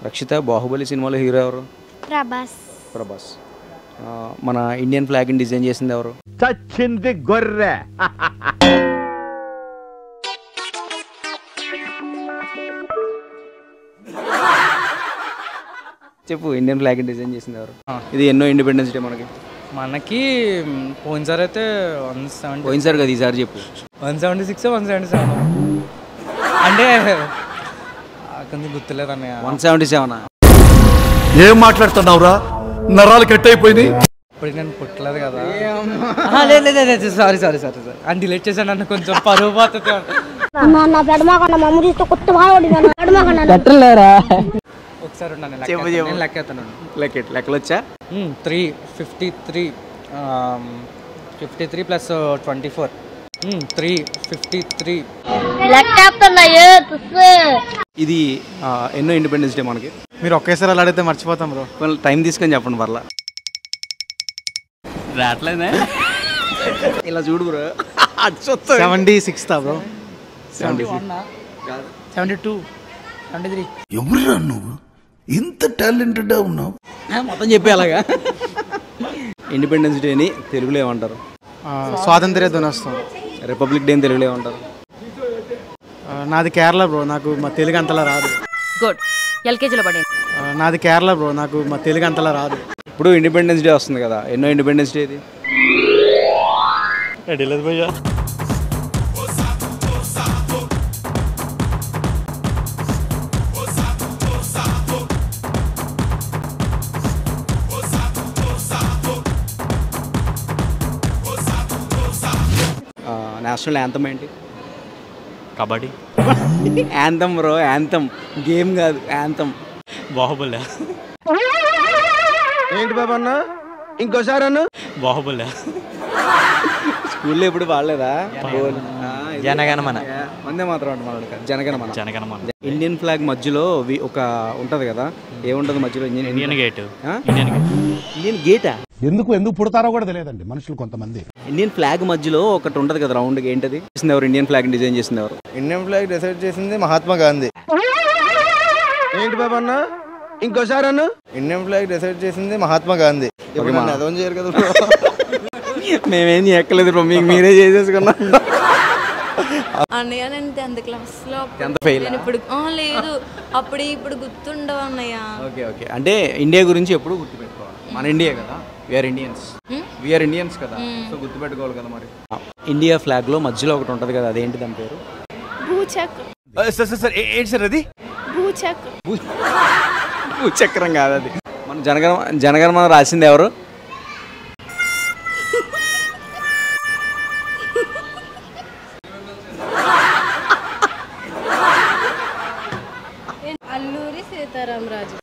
రక్షిత బాహుబలి సినిమాలో హీరో ఎవరు? ప్రభాస్. ప్రభాస్. మన ఇండియన్ ఫ్లాగ్ని డిజైన్ చేసింది ఎవరు? చచ్చింది గొర్రె. చెప్పు, ఇండియన్ ఫ్లాగ్ని డిజైన్ చేసింది ఎవరు? ఇది ఎన్నో ఇండిపెండెన్స్ డే మనకి? మనకి పోయినసారి అయితే 170. పోయినసారి కదా, ఈసారి చెప్పు. 176 177 అంటే కొంచెం గుర్తులేదు అన్నయ్య. 177. ఏం మాట్లాడుతున్నావురా? నరాలు కట్ అయిపోయింది. ఇప్పుడు నేను పుట్టలేదు కదా. లేదు సారీ అని డిలీట్ చేశాను అన్న, కొంచెం పరువు పోతుంది. ఒకసారి నేను లెక్కేస్తాను. లెక్కలు వచ్చా? 353 53 ప్లస్ 24 353. ఇది ఎన్నో ఇండిపెండెన్స్ డే మనకి? మీరు ఒకేసారి అలా అడిగితే మర్చిపోతాం బ్రో. కొంచెం టైం తీసుకొని చెప్పండి పర్లా. రావట్లేదే ఇలా చూడు బ్రో. 76 బ్రో. 72 73. ఎవరురా నువ్వు ఇంత టాలెంటెడ్ ఉన్నావు? మొత్తం చెప్పి అలాగా. ఇండిపెండెన్స్ డేని తెలుగులో ఏమంటారు? స్వాతంత్ర్య దినోత్సవం. రిపబ్లిక్ డే తెలుగులో ఏమంటారు? నాది కేరళ బ్రో, నాకు మా తెలుగు అంతలా రాదు. గుడ్, ఎల్కేజీలో పడే. నాది కేరళ బ్రో, నాకు మా తెలుగు అంతలా రాదు. ఇప్పుడు ఇండిపెండెన్స్ డే వస్తుంది కదా, ఎన్నో ఇండిపెండెన్స్ డే ఇది? నేషనల్ యాంథమ్ ఏంటి? Kabaddi. Anthem bro, anthem game కాదు, యాంథమ్. బాహుబలి. ఏంటి బాబా అన్న? ఇంకోసారి అన్న. బాహుబలి. స్కూల్లో ఎప్పుడు పాడలేదా? జనగణమన. వందే మాత్రం అంటున్నాడు. జనగణమన. ఇండియన్ ఫ్లాగ్ మధ్యలో ఒక ఉంటది కదా, ఏముంటది మధ్యలో? Indian gate. ఇండియన్ గేటా? ఎందుకు పుడతారో కూడా తెలియదండి మనుషులు కొంతమంది. ఇండియన్ ఫ్లాగ్ మధ్యలో ఒకటి ఉంటది కదా రౌండ్, ఏంటది? ఎవరు ఇండియన్ ఫ్లాగ్ డిజైన్ చేసింది ఎవరు? ఇండియన్ ఫ్లాగ్ డిసైడ్ చేసింది మహాత్మా గాంధీ. ఏంటి బాబా అన్న? ఇంకోసారి అన్న. ఇండియన్ ఫ్లాగ్ డిసైడ్ చేసింది మహాత్మా గాంధీ. ఇప్పుడు నన్ను అదోని చేయరు కదా. మేమేం ఎక్కలేదు బ్రో, మీకు మీరే చేసేసుకున్నా. అన్నయ్య నేను 10th క్లాస్లో ఫెయిల్. ఇప్పుడు లేదు, అప్పుడు ఇప్పుడు గుర్తుండవు అన్నయ్య. ఓకే అంటే ఇండియా గురించి ఎప్పుడు గుర్తుపెట్టుకోవాలి. మన ఇండియా కదా, వీఆర్ ఇండియన్స్ కదా, సో గుర్తుపెట్టుకోవాలి కదా. మరి ఇండియా ఫ్లాగ్ లో మధ్యలో ఒకటి ఉంటది కదా, అదేంటి దాని పేరు? సార్ ఏంటి సార్ అది? భూచక్రం కాదు అది. మన జనగణమన రాసింది ఎవరు? అల్లూరి సీతారామరాజు.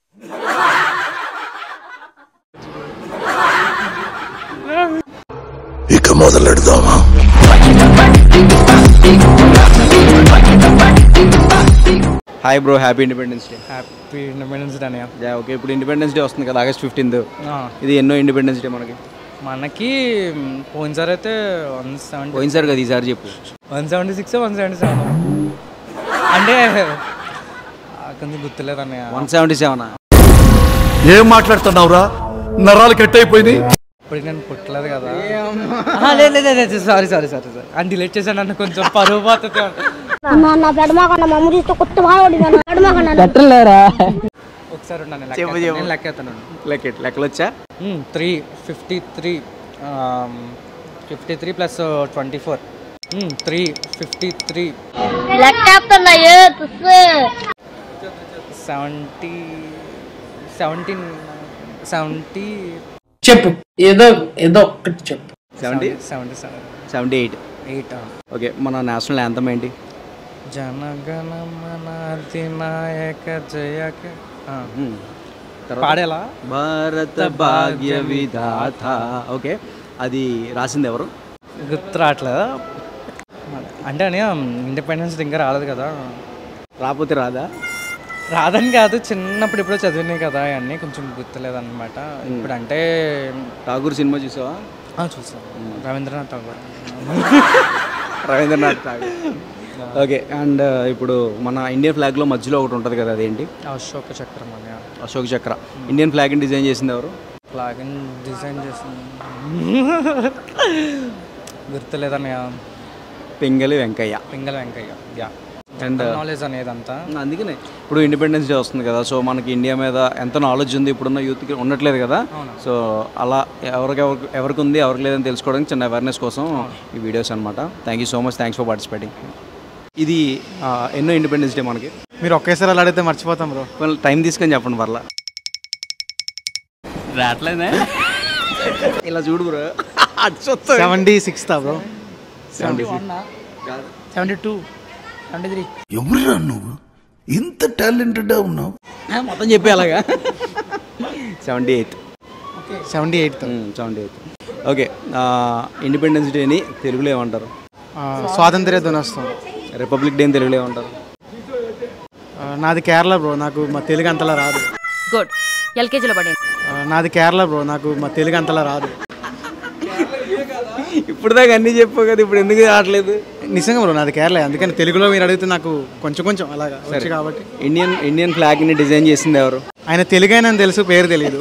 ఇక మొదలెడదామా? Hi bro, happy independence day. Happy independence day అన్నయ్య. ఓకే, ఇప్పుడు ఇండిపెండెన్స్ డే వస్తుంది కదా, August 15th. ఇది ఎన్నో ఇండిపెండెన్స్ డే మనకి? మనకి పోయినసారి అయితే 170. పోయినసారి కదా, ఈసారి చెప్పు. 176 177 అంటే కొంచెం గుర్తులేదు అన్నయ్య. 177. ఏం మాట్లాడుతున్నావురా? నరాలు కట్ అయిపోయింది. ఇప్పుడు నేను పుట్టలేదు కదా. లేదు సారీ అని డిలీట్ చేశాను అన్న, కొంచెం పరువు పోతుంది. ఒకసారి నేను లెక్కేస్తాను. లెక్కలు వచ్చా? 353 53 ప్లస్ 24 353 70 చెప్పు, ఏదో ఒక్కటి చెప్పు. 78. ఓకే, మన నేషనల్ యాంథమ్ ఏంటి? జనగణమన అధినాయక జయక. పాడేలా? భారత భాగ్య విధాత. ఓకే, అది రాసింది ఎవరు? గుర్తు రావట్లేదా? అంటే అని ఇండిపెండెన్స్ డే ఇంకా రాలేదు కదా. రాకపోతే రాదా? రాదని కాదు, చిన్నప్పుడు ఎప్పుడో చదివినాయి కదా అవన్నీ, కొంచెం గుర్తులేదన్నమాట. ఇప్పుడు అంటే ఠాగూర్ సినిమా చూసావా? చూసాను. రవీంద్రనాథ్ ఠాగూర్. రవీంద్రనాథ్ ఠాగూర్. ఓకే అండ్ ఇప్పుడు మన ఇండియన్ ఫ్లాగ్లో మధ్యలో ఒకటి ఉంటుంది కదా, అదేంటి? అశోక చక్రం అని. అశోక్ చక్ర. ఇండియన్ ఫ్లాగ్ని డిజైన్ చేసింది ఎవరు? ఫ్లాగ్ డిజైన్ చేసింది గుర్తులేదన్నయ్య. Pingali Venkayya. Pingali Venkayya. Yeah. And knowledge అనేదంతా అందుకనే ఇప్పుడు ఇండిపెండెన్స్ డే వస్తుంది కదా, సో మనకి ఇండియా మీద ఎంత నాలెడ్జ్ ఉంది ఇప్పుడున్న యూత్కి ఉండట్లేదు కదా. సో అలా ఎవరికి ఉంది ఎవరికి లేదని తెలుసుకోవడానికి చిన్న అవేర్నెస్ కోసం ఈ వీడియోస్ అనమాట. Thank you so much, thanks for participating. ఇది ఎన్నో ఇండిపెండెన్స్ డే మనకి? మీరు ఒకేసారి అలా అడిగితే మర్చిపోతాం బ్రో. కొంచెం టైం తీసుకొని చెప్పండి పర్లా. రావట్లేదే ఇలా చూడు బ్రో. 76 బ్రో. 72 73 ఎవరురా నువ్వు ఇంత టాలెంటెడ్ ఉన్నావు? మొత్తం చెప్పే అలాగా. 78. 78. ఓకే. ఇండిపెండెన్స్ డేని తెలుగులో ఏమంటారు? స్వాతంత్ర్య దినోత్సవం. రిపబ్లిక్ డేని తెలుగులో ఏమంటారు? నాది కేరళ బ్రో, నాకు మా తెలుగు అంతలా రాదు. గుడ్. ఎల్కేజీలో పడండి. నాది కేరళ బ్రో, నాకు మా తెలుగు అంతలా రాదు. ఇప్పుడు దాకా అన్నీ చెప్పావు కదా, ఇప్పుడు ఎందుకు రావట్లేదు? నిజంగా బ్రో నాది కేరళ, అందుకని తెలుగులో మీరు అడిగితే నాకు కొంచెం అలాగా వచ్చు కాబట్టి. ఇండియన్ ఫ్లాగ్ని డిజైన్ చేసింది ఎవరు? ఆయన తెలుగైనా తెలుసు, పేరు తెలియదు.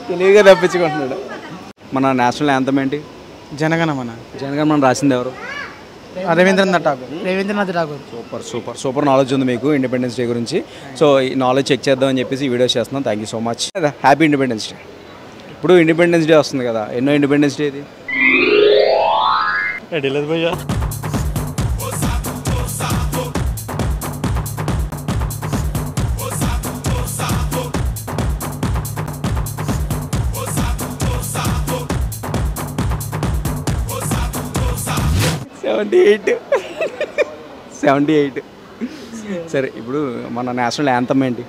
తెలివిగా తప్పించుకుంటున్నాడు. మన నేషనల్ యాంథమ్ ఏంటి? జనగణమన. జనగణమన రాసింది ఎవరు? రవీంద్రనాథ్ ఠాగూర్. సూపర్ నాలెడ్జ్ ఉంది మీకు ఇండిపెండెన్స్ డే గురించి. సో ఈ నాలెడ్జ్ చెక్ చేద్దామని చెప్పేసి ఈ వీడియో చేస్తున్నాం. Thank you so much. Happy independence day. ఇప్పుడు ఇండిపెండెన్స్ డే వస్తుంది కదా, ఎన్నో ఇండిపెండెన్స్ డే ఇది? లేదు భయ్యా. Seventy eight. సరే ఇప్పుడు మన నేషనల్ యాంథమ్ ఏంటి?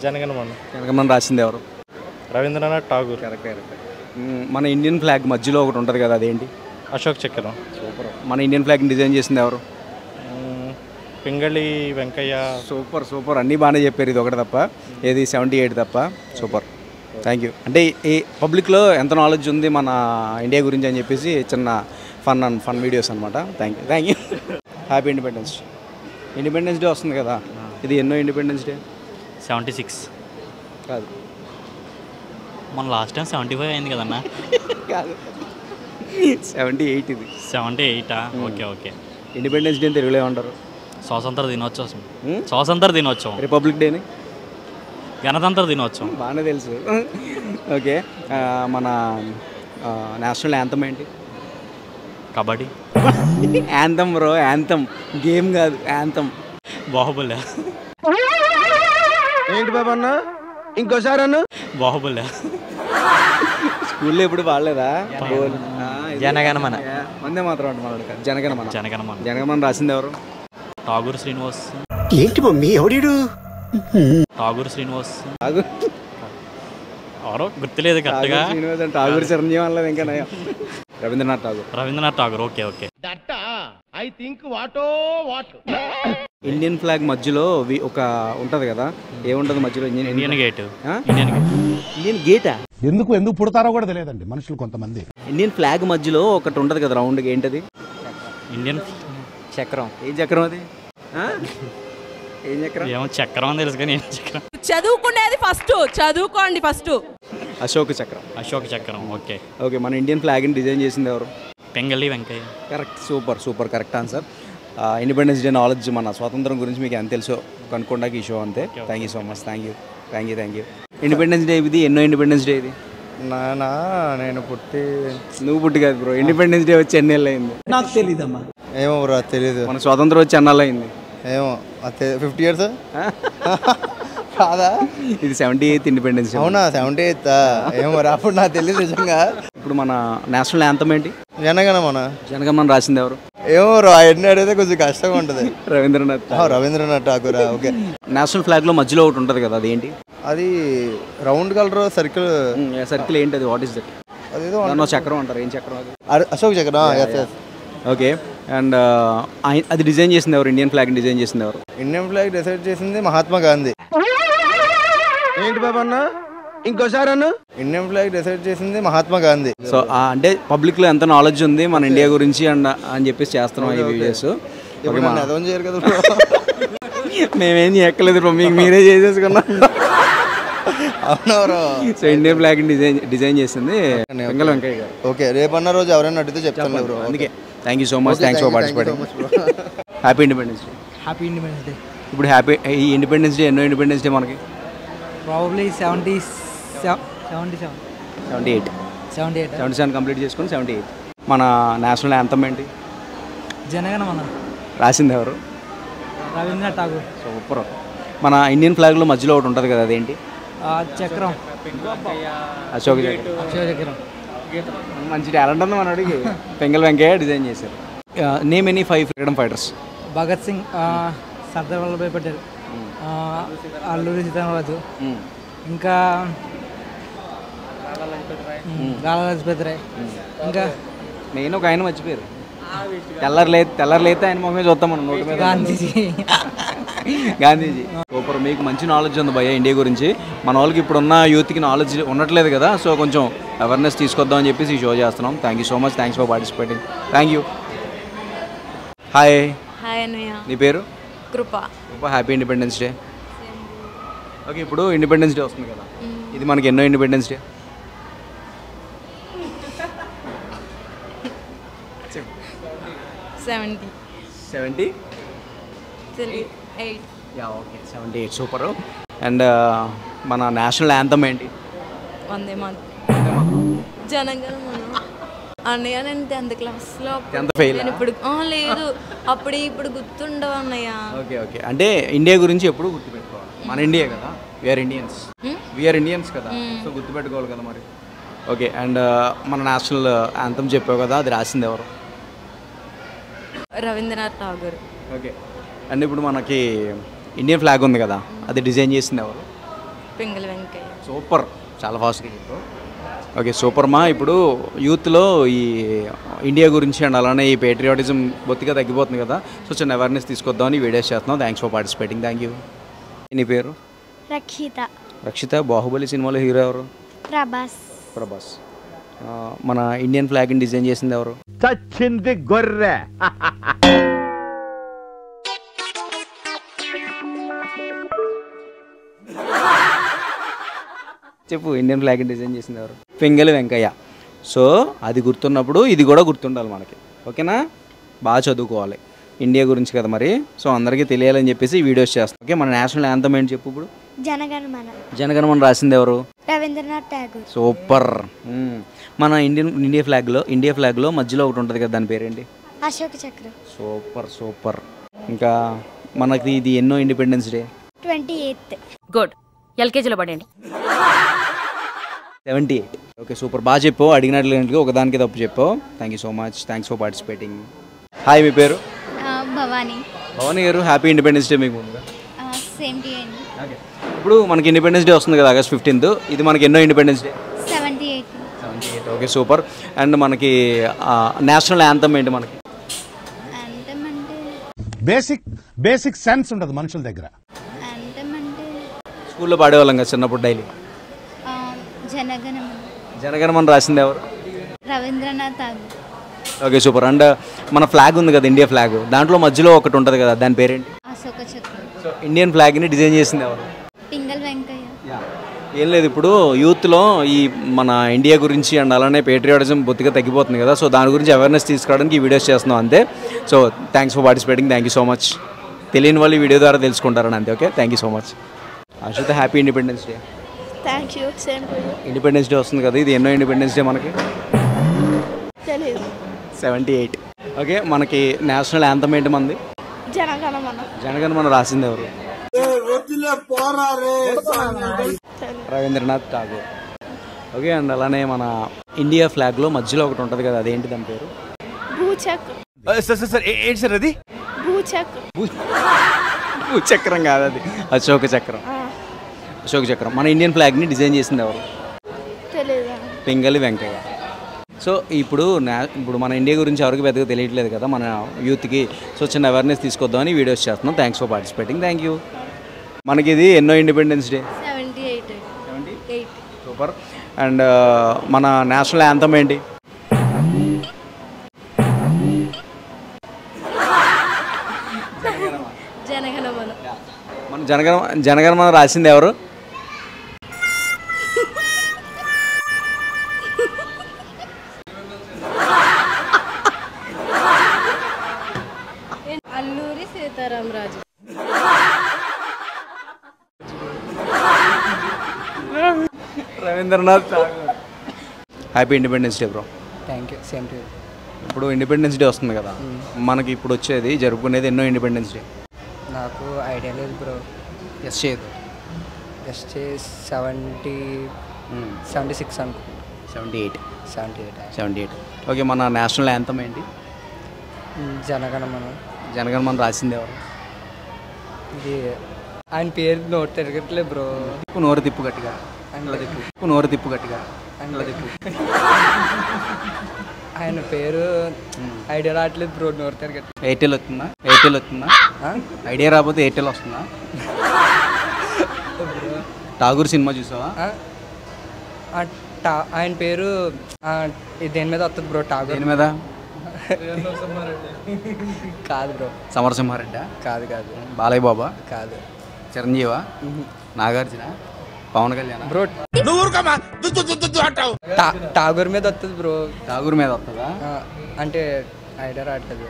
జనగణమన రాసింది ఎవరు? రవీంద్రనాథ్ ఠాగూర్. కరెక్ట్. మన ఇండియన్ ఫ్లాగ్ మధ్యలో ఒకటి ఉంటుంది కదా, అదేంటి? అశోక్ చక్రం. సూపర్. మన ఇండియన్ ఫ్లాగ్ని డిజైన్ చేసింది ఎవరు? పింగళి వెంకయ్య. సూపర్ అన్నీ బాగానే చెప్పారు, ఇది ఒకటి తప్ప. ఏది 78 తప్ప. Super, thank you. అంటే ఈ పబ్లిక్లో ఎంత నాలెడ్జ్ ఉంది మన ఇండియా గురించి అని చెప్పేసి చిన్న ఫన్ వీడియోస్ అనమాట. Thank you. Happy independence day. Independence day వస్తుంది కదా, ఇది ఎన్నో ఇండిపెండెన్స్ డే? 76 కాదు, మన లాస్ట్ టైం 75 అయింది కదన్నా. కాదు, 78 ఇది. 78. ఓకే. ఇండిపెండెన్స్ డే తెలుగులో ఏమంటారు? స్వాతంత్ర దినోత్సవం. రిపబ్లిక్ డేని? గణతంత్ర దినోత్సవం. బాగానే తెలుసు. ఓకే. మన నేషనల్ యాంథమ్ ఏంటి? Kabaddi. Anthem bro, anthem, game కాదు, యాంథమ్. బాహుబలి. ఏంటి బాబు అన్న, ఇంకోసారి అన్న? బాహుబలి. స్కూల్లో ఎప్పుడు పాడలేదా? జనగణమన. వందే మాత్రం అంటున్నాడు. జనగణమన రాసింది ఎవరు? ఠాగూర్ శ్రీనివాస్. ఏంటి మమ్మీ ఎవడు? ఠాగూర్ శ్రీనివాస్. ఎవరో గుర్తులేదు కరెక్ట్గా. ఠాగూర్ చిరంజీవి అనలేదు ఇంకా. Rabindranath Tagore. Okay. Indian flag మధ్యలో ఒక ఉంటది కదా, ఏముంటది మధ్యలో? Indian gate. ఇండియన్ గేటా? ఎందుకు పుడతారో కూడా తెలియదండి మనుషులు కొంతమంది. ఇండియన్ ఫ్లాగ్ మధ్యలో ఒకటి ఉంటది కదా రౌండ్గా, ఏంటది? ఇండియన్ చక్రం. ఏం చక్రం అది? ఏం చక్రం? ఏమో చక్రం అని తెలుసు కానీ ఏం చక్రం? చదువుకునేది చదువుకోండి ఫస్ట్. అశోక్ చక్రం. ఓకే. మన ఇండియన్ ఫ్లాగ్ని డిజైన్ చేసింది ఎవరు? Pingali Venkaiah. Correct. Super correct answer. Independence day knowledge, మన స్వాతంత్రం గురించి మీకు ఎంత తెలుసో కనుక్కోడానికి ఈ షో అంతే. Thank you so much. Thank you. Independence day ఇది ఎన్నో ఇండిపెండెన్స్ డే ఇది? నేను నువ్వు పుట్టి కాదు బ్రో, ఇండిపెండెన్స్ డే వచ్చి ఎన్ని ఏళ్ళు అయింది? నాకు తెలీదమ్మా. ఏమో బ్రో తెలీదు. మన స్వాతంత్రం వచ్చి ఎన్నాళ్ళు అయింది? ఏమో 50 years కాదా? ఇది 78th ఇండిపెండెన్స్ డే. అవునా? 78th? ఏమో అప్పుడు నాకు తెలియదు నిజంగా. ఇప్పుడు మన నేషనల్ యాంథమ్ ఏంటి? జనగణమన రాసింది ఎవరు? ఏమో బ్రో అవన్నీ అడిగితే కొంచెం కష్టంగా ఉంటుంది. Rabindranath Tagore. Okay. National flag లో మధ్యలో ఒకటి ఉంటుంది కదా, అదేంటి? అది రౌండ్ కలర్ సర్కిల్. ఏంటి అది? What is that? అదేదో చక్రం అంటారు. ఏం చక్రం అది? అశోక్ చక్రం. ఓకే. అండ్ అది డిజైన్ చేసింది ఎవరు? ఇండియన్ ఫ్లాగ్ డిజైన్ చేసింది ఎవరు? ఇండియన్ ఫ్లాగ్ డిసైడ్ చేసింది మహాత్మా గాంధీ. ఏంటి బాబు అన్న, ఇంకోసారి అన్న? ఇండియన్ ఫ్లాగ్ డిసైడ్ చేసింది మహాత్మా గాంధీ. సో అంటే పబ్లిక్ లో ఎంత నాలెడ్జ్ ఉంది మన ఇండియా గురించి అని చెప్పేసి చేస్తున్నాం ఈ వీడియోస్. అదం చేయరు కదా బ్రో. మేమేం చేయక్కలేదు బ్రో, మీకు మీరే చేసేసుకున్నాం. అవునా bro. So Indian flag design చేసింది పింగళ వెంకయ్య గారు. ఓకే, రేపన్న రోజు ఎవరైనా అడిగితే చెప్తాను బ్రో. అందుకే thank you so much, thanks for participating. Happy independence day. Happy independence day. ఇప్పుడు ఈ ఇండిపెండెన్స్ డే ఎన్నో ఇండిపెండెన్స్ డే మనకి? ప్రాబబ్లీ 78 77 కంప్లీట్ చేసుకుని 78. మన నేషనల్ యాంథమ్ ఏంటి? జనగణమన. రాసింది ఎవరు? రవీంద్రనాథ్ ఠాగూర్. సూపర్. మన ఇండియన్ ఫ్లాగ్లో మధ్యలో ఒకటి ఉంటుంది కదా, అదేంటి? చక్రం. అశోక్ చక్రం. మంచి టాలెంట్ ఉంది మన అడిగి. పింగళ వెంకయ్య డిజైన్ చేశారు. Name any 5 freedom fighters? Bhagat Singh, Sardar Vallabhbhai Patel, Alluri Sitaramaraju, ఇంకా లాలా లజపత్ రాయ్, ఇంకా నేను ఒక ఆయన మర్చిపోయారు. తెల్లర్లైతే ఆయన మొహమే చూస్తాం మనం నోటి మీద. గాంధీజీ. సూపర్. మీకు మంచి నాలెడ్జ్ ఉంది భయ్య ఇండియా గురించి. మన వాళ్ళకి ఇప్పుడున్న యూత్కి నాలెడ్జ్ ఉండట్లేదు కదా, సో కొంచెం అవేర్నెస్ తీసుకొద్దాం అని చెప్పేసి ఈ షో చేస్తున్నాం. Thank you so much, thanks for participating. Thank you. Hi. Hi అన్నయ్య. నీ పేరు? Krupa. Happy independence day. Okay, ఇప్పుడు ఇండిపెండెన్స్ డే వస్తుంది కదా, ఇది మనకి ఎన్నో independence day? 78. Yeah, okay, 78. Super. And మన నేషనల్ యాంథమ్ ఏంటి? వందే మాతరం. జనగణమన. అన్నయ్య నేను 10th క్లాస్లో ఇప్పుడు లేదు, అప్పుడు ఇప్పుడు గుర్తుండవు అన్నయ్య. ఓకే. అంటే ఇండియా గురించి ఎప్పుడు గుర్తుపెట్టుకోవాలి. మన ఇండియా కదా, వీఆర్ ఇండియన్స్ కదా, సో గుర్తుపెట్టుకోవాలి కదా మరి. ఓకే. అండ్ మన నేషనల్ యాంథమ్ చెప్పావు కదా, అది రాసింది ఎవరు? రవీంద్రనాథ్ ఠాగూర్. ఓకే. అండ్ ఇప్పుడు మనకి ఇండియన్ ఫ్లాగ్ ఉంది కదా, అది డిజైన్ చేసింది ఎవరు? పింగళ వెంకయ్య. సూపర్, చాలా ఫాస్ట్గా చెప్పావు. ఓకే, సూపర్ మా. ఇప్పుడు యూత్లో ఈ ఇండియా గురించి అండ్ అలానే ఈ పేట్రియాటిజం బొత్తిగా తగ్గిపోతుంది కదా, సో చిన్న అవేర్నెస్ తీసుకొద్దామని వీడియోస్ చేస్తున్నాం. Thanks for participating. Thank you. నీ పేరు? రక్షిత. బాహుబలి సినిమాలో హీరో ఎవరు? ప్రభాస్. మన ఇండియన్ ఫ్లాగ్ని డిజైన్ చేసింది ఎవరు? చచ్చింది గొర్రె. చెప్పు, ఇండియన్ ఫ్లాగ్ని డిజైన్ చేసింది ఎవరు? పింగళి వెంకయ్య. సో అది గుర్తున్నప్పుడు ఇది కూడా గుర్తుండాలి మనకి. ఓకేనా? బాగా చదువుకోవాలి, ఇండియా గురించి కదా మరి, సో అందరికీ తెలియాలని చెప్పేసి ఈ వీడియోస్ చేస్తాం. ఓకే, మన నేషనల్ యాంథమ్ ఏంటి చెప్పు ఇప్పుడు? జనగణమన రాసింది ఎవరు? రవీంద్రనాథ్ ఠాగూర్. సూపర్. మన ఇండియా ఫ్లాగ్లో మధ్యలో ఒకటి ఉంటుంది కదా, దాని పేరేంటి? అశోక చక్రం. సూపర్. ఇంకా మనకి ఇది ఎన్నో ఇండిపెండెన్స్ డే? 28. గుడ్. ఎల్కేజీలో పడండి. 78. Okay, super. బాగా చెప్పావు, అడిగినట్లు ఒకదానికి తప్పు చెప్పావు. Thank you so much, thanks for participating. Hi, మీ పేరు? భవానీ గారు. హ్యాపీ ఇండిపెండెన్స్ డే మీకు ముందుగా. Same to you. ఓకే, ఇప్పుడు మనకి ఇండిపెండెన్స్ డే వస్తుంది కదా, August 15th. ఇది మనకి ఎన్నో independence day? 78. Okay, super. And మనకి నేషనల్ యాంథమ్ ఏంటి మనకి? యాంథమ్ అంటే బేసిక్ సెన్స్ ఉంటుంది మనుషుల దగ్గర. యాంథమ్ అంటే స్కూల్లో పాడేవాళ్ళం కదా చిన్నప్పుడు డైలీ. జనగణమన రాసింది ఎవరు? Rabindranath Tagore. Okay, super. And మన ఫ్లాగ్ ఉంది కదా, ఇండియా ఫ్లాగ్, దాంట్లో మధ్యలో ఒకటి ఉంటుంది కదా, దాని పేరేంటి? అశోక చక్రం. సో ఇండియన్ ఫ్లాగ్ని డిజైన్ చేసింది ఎవరు? పింగళ వెంకయ్య. ఏం లేదు, ఇప్పుడు యూత్లో ఈ మన ఇండియా గురించి అండ్ అలానే పేట్రియాటిజం బొత్తిగా తగ్గిపోతుంది కదా, సో దాని గురించి అవేర్నెస్ తీసుకురావడానికి ఈ వీడియోస్ చేస్తున్నాం అంతే. So thanks for participating. Thank you so much. తెలియని వాళ్ళు ఈ వీడియో ద్వారా తెలుసుకుంటారని అంతే. Okay, thank you so much. Ashwitha, happy independence day. Thank you. Same to you. Independence day వస్తుంది కదా, ఇది ఎన్నో ఇండిపెండెన్స్ డే మనకి? తెలియదు. 78. ఓకే, మనకి నేషనల్ యాంథమ్ ఏంటి మనది? జనగణమన రాసింది ఎవరు? రవీంద్రనాథ్ ఠాగూర్. ఓకే, అండ్ అలానే మన ఇండియా ఫ్లాగ్లో మధ్యలో ఒకటి ఉంటుంది కదా, అదేంటి దాని పేరు? ఏంటి సార్ అది? భూచక్రం కాదు, అది అశోక చక్రం. మన ఇండియన్ ఫ్లాగ్ని డిజైన్ చేసింది ఎవరు? పింగళి వెంకయ్య. సో ఇప్పుడు మన ఇండియా గురించి ఎవరికి పెద్దగా తెలియట్లేదు కదా మన యూత్కి, సో చిన్న అవేర్నెస్ తీసుకొద్దామని వీడియోస్ చేస్తున్నాం. Thanks for participating. Thank you. మనకి ఇది ఎన్నో ఇండిపెండెన్స్ డే? 78. సూపర్. అండ్ మన నేషనల్ యాంథమ్ ఏంటి? జనగణమన రాసింది ఎవరు? Alluri Sitaramaraju. Rabindranath Tagore. Happy independence day bro. Thank you, same to you. ఇప్పుడు ఇండిపెండెన్స్ డే వస్తుంది కదా, మనకి ఇప్పుడు వచ్చేది జరుపుకునేది ఎన్నో ఇండిపెండెన్స్ డే? నాకు ఐడియా లేదు బ్రో. ఎస్ చేయదు. జస్ట్ 76 అనుకో. 78. 78. ఓకే, మన నేషనల్ యాంథమ్ ఏంటి? జనగణమన. జనగణమన రాసింది ఎవరు? ఇది ఆయన పేరు నోట్ తిరగట్లేదు బ్రో. నోరు తిప్పు గట్టిగా. నోరు తిప్పు గట్టిగా. ఆయన పేరు ఐడియా రావట్లేదు బ్రో, నోరు తిరగట్లేదు. ఎయిర్టెల్ వస్తుందా? ఐడియా రాకపోతే ఎయిర్టెల్ వస్తుందా? ఠాగూర్ సినిమా చూసావా? ఆయన పేరు దేని మీద వస్తుంది బ్రో? ఠాగూర్ దేని మీద? కాదు బ్రో. సమరసింహారెడ్డి? కాదు. బాలయ్య బాబా? కాదు. చిరంజీవా? నాగార్జున? పవన్ కళ్యాణ్? బ్రో ఠాగూర్ మీద వస్తుంది బ్రో. ఠాగూర్ మీద వస్తుందా? అంటే ఐడియా రావట్లేదు.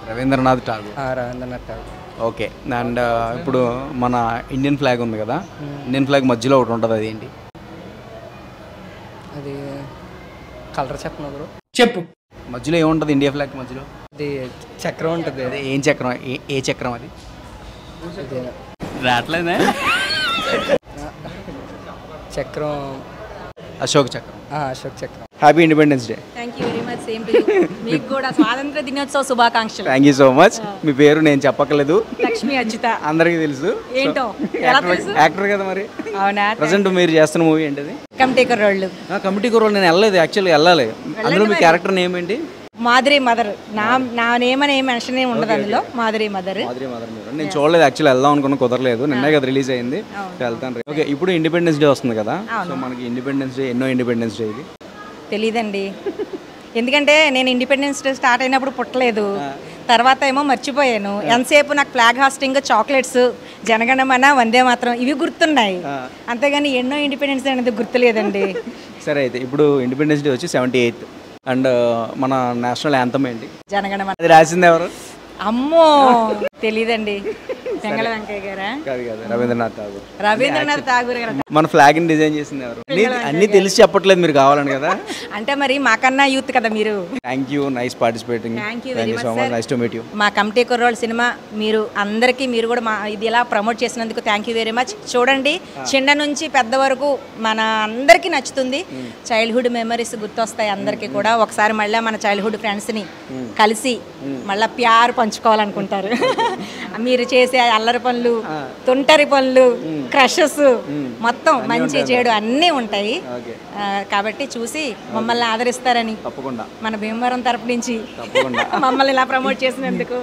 రవీంద్రనాథ్ ఠాగూర్. రవీంద్రనాథ్ ఠాగూర్. ఓకే. అండ్ ఇప్పుడు మన ఇండియన్ ఫ్లాగ్ ఉంది కదా, ఇండియన్ ఫ్లాగ్ మధ్యలో ఒకటి ఉంటుంది, అది ఏంటి? అది కలర్ చెప్పను బ్రో. చెప్పు. మధ్యలో ఏముంటుంది ఇండియా ఫ్లాగ్ మధ్యలో? అది చక్రం ఉంటుంది. అదే ఏం చక్రం? ఏ చక్రం అది? రావట్లేదే. చక్రం అశోక్ చక్రం. అశోక్ చక్రం. Happy independence day. Thank you very much. Same to you. మీకు కూడా స్వాతంత్ర దినోత్సవ శుభాకాంక్షలు. Thank you so much. మీ పేరు నేను చెప్పక్కర్లేదు, లక్ష్మి అచ్యుత. అందరికీ తెలుసు. ఏంటో ఎలా తెలుసు? యాక్టర్ కదా మరి. అవునా? ప్రజెంట్ మీరు చేస్తున్న మూవీ ఏంటిది? కమిటీ కుర్రోళ్ళు. కమిటీ కుర్రోళ్ళు. నేను వెళ్ళలేదు యాక్చువల్లీ, వెళ్ళాలి. అందులో మీ క్యారెక్టర్ నేమ్ ఏంటి? మాధురి మదర్. నా నేమ్ అని మెన్షన్ ఏమి ఉండదు అందులో. మాధురి మదర్. నేను చూడలేదు యాక్చువల్లీ, వెళ్దాం అనుకున్న కుదరలేదు. నిన్నే కదా రిలీజ్ అయింది, వెళ్తాను. ఓకే, ఇప్పుడు ఇండిపెండెన్స్ డే వస్తుంది కదా, సో మనకి ఇండిపెండెన్స్ డే ఎన్నో ఇండిపెండెన్స్ డే ఇది? తెలీదండి, ఎందుకంటే నేను ఇండిపెండెన్స్ డే స్టార్ట్ అయినప్పుడు పుట్టలేదు. తర్వాత ఏమో మర్చిపోయాను. ఎంతసేపు నాకు ఫ్లాగ్ హాస్టింగ్, చాక్లెట్స్, జనగణమన, వందే మాత్రం ఇవి గుర్తున్నాయి, అంతేగాని ఎన్నో ఇండిపెండెన్స్ డే అనేది గుర్తులేదండి. సరే, అయితే ఇప్పుడు ఇండిపెండెన్స్ డే వచ్చి 78. అండ్ మన నేషనల్ యాంథమ్ ఏంటి? జనగణమన. అది రాసింది ఎవరు? అమ్మో తెలీదండి. వెంగళ వెంకయ్య గారా? కాదు, రవీంద్రనాథ్ ఠాగూర్. రవీంద్రనాథ్ ఠాగూర్ గారు. మన ఫ్లాగ్ ని డిజైన్ చేసింది ఎవరు? అన్ని తెలిసి చెప్పట్లేదు, మీరు కావాలని కదా. అంటే మరి మాకన్నా యూత్ కదా మీరు. Thank you, nice participating. Thank you so much, nice to meet you. మా కమిటీ కుర్రోళ్ళ సినిమా మీరు అందరికీ, మీరు కూడా మా ఇది ఇలా ప్రమోట్ చేసినందుకు థ్యాంక్ యూ వెరీ మచ్. చూడండి, చిన్న నుంచి పెద్ద వరకు మన అందరికీ నచ్చుతుంది. చైల్డ్హుడ్ మెమరీస్ గుర్తొస్తాయి అందరికీ కూడా. ఒకసారి మళ్ళీ మన చైల్డ్హుడ్ ఫ్రెండ్స్ని కలిసి మళ్ళీ ప్యార్ పంచుకోవాలనుకుంటారు. మీరు చేసే అల్లరి పనులు, తుంటరి పనులు, క్రషెస్, మొత్తం మంచి చెడు అన్నీ ఉంటాయి. కాబట్టి చూసి మమ్మల్ని ఆదరిస్తారని మన భీమవరం తరపు నుంచి మమ్మల్ని ఇలా ప్రమోట్ చేసినందుకు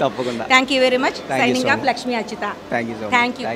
thank you very much. Signing off Lakshmi Achyuta. Thank you. Thank you.